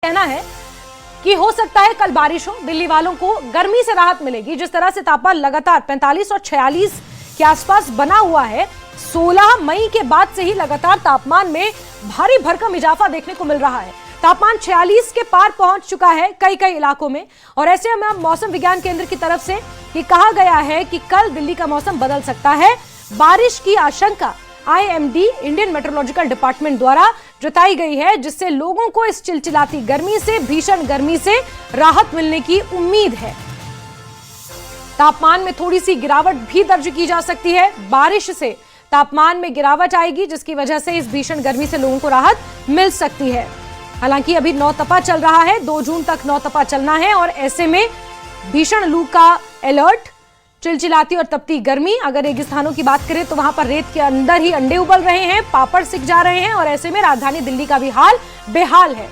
कहना है कि हो सकता है कल बारिश हो, दिल्ली वालों को गर्मी से राहत मिलेगी। जिस तरह से तापमान लगातार 45 और 46 के आसपास बना हुआ है, 16 मई के बाद से ही लगातार तापमान में भारी भरकम इजाफा देखने को मिल रहा है। तापमान 46 के पार पहुंच चुका है कई इलाकों में। और ऐसे में अब मौसम विज्ञान केंद्र की तरफ से ये कहा गया है कि कल दिल्ली का मौसम बदल सकता है। बारिश की आशंका IMD इंडियन मेट्रोलॉजिकल डिपार्टमेंट द्वारा जताई गई है, जिससे लोगों को इस चिलचिलाती गर्मी से, भीषण गर्मी से राहत मिलने की उम्मीद है। तापमान में थोड़ी सी गिरावट भी दर्ज की जा सकती है। बारिश से तापमान में गिरावट आएगी, जिसकी वजह से इस भीषण गर्मी से लोगों को राहत मिल सकती है। हालांकि अभी नौतपा चल रहा है, 2 जून तक नौतपा चलना है और ऐसे में भीषण लू का अलर्ट, चिलचिलाती और तपती गर्मी। अगर रेगिस्तानों की बात करें तो वहां पर रेत के अंदर ही अंडे उबल रहे हैं, पापड़ सिक जा रहे हैं और ऐसे में राजधानी दिल्ली का भी हाल बेहाल है।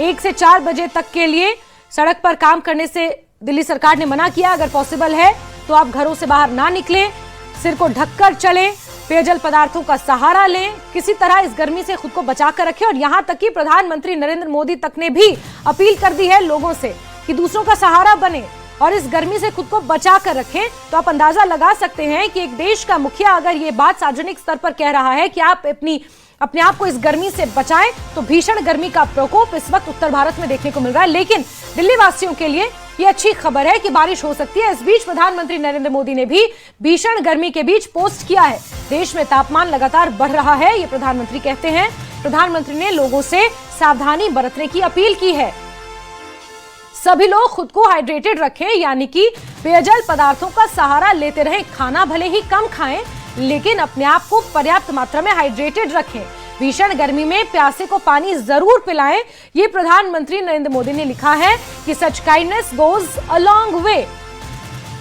1 से 4 बजे तक के लिए सड़क पर काम करने से दिल्ली सरकार ने मना किया। अगर पॉसिबल है तो आप घरों से बाहर ना निकलें, सिर को ढककर चलें, पेयजल पदार्थों का सहारा लें, किसी तरह इस गर्मी से खुद को बचा कर रखें। और यहां तक कि प्रधानमंत्री नरेंद्र मोदी तक ने भी अपील कर दी है लोगों से कि दूसरों का सहारा बने और इस गर्मी से खुद को बचा कर रखें। तो आप अंदाजा लगा सकते हैं कि एक देश का मुखिया अगर ये बात सार्वजनिक स्तर पर कह रहा है कि आप अपने आप को इस गर्मी से बचाएं, तो भीषण गर्मी का प्रकोप इस वक्त उत्तर भारत में देखने को मिल रहा है। लेकिन दिल्ली वासियों के लिए ये अच्छी खबर है कि बारिश हो सकती है। इस बीच प्रधानमंत्री नरेंद्र मोदी ने भी भीषण गर्मी के बीच पोस्ट किया है। देश में तापमान लगातार बढ़ रहा है, ये प्रधानमंत्री कहते हैं। प्रधानमंत्री ने लोगों से सावधानी बरतने की अपील की है। सभी लोग खुद को हाइड्रेटेड रखें, यानी कि पेयजल पदार्थों का सहारा लेते रहें। खाना भले ही कम खाएं, लेकिन अपने आप को पर्याप्त मात्रा में हाइड्रेटेड रखें। भीषण गर्मी में प्यासे को पानी जरूर पिलाएं। ये प्रधानमंत्री नरेंद्र मोदी ने लिखा है कि such kindness goes a long way.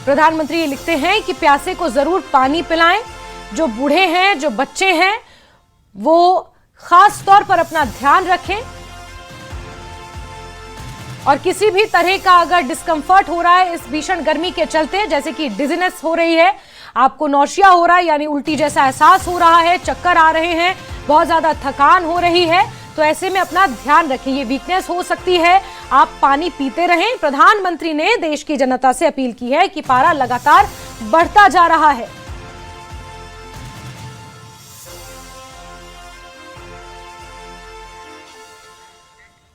प्रधानमंत्री ये लिखते हैं कि प्यासे को जरूर पानी पिलाएं। जो बूढ़े हैं, जो बच्चे हैं, वो खास तौर पर अपना ध्यान रखें। और किसी भी तरह का अगर डिस्कंफर्ट हो रहा है इस भीषण गर्मी के चलते, जैसे कि डिजीनेस हो रही है, आपको नौशिया हो रहा है यानी उल्टी जैसा एहसास हो रहा है, चक्कर आ रहे हैं, बहुत ज्यादा थकान हो रही है, तो ऐसे में अपना ध्यान रखें। ये वीकनेस हो सकती है। आप पानी पीते रहें। प्रधानमंत्री ने देश की जनता से अपील की है कि पारा लगातार बढ़ता जा रहा है।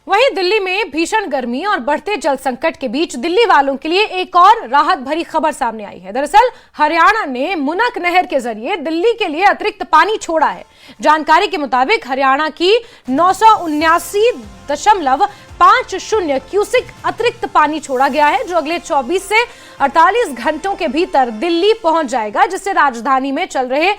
वहीं दिल्ली में भीषण गर्मी और बढ़ते जल संकट के बीच दिल्ली वालों के लिए एक और राहत भरी खबर सामने आई है। दरअसल हरियाणा ने मुनक नहर के जरिए दिल्ली के लिए अतिरिक्त पानी छोड़ा है। जानकारी के मुताबिक हरियाणा की 979.50 क्यूसिक अतिरिक्त पानी छोड़ा गया है, जो अगले 24 से 48 घंटों के भीतर दिल्ली पहुंच जाएगा, जिससे राजधानी में चल रहे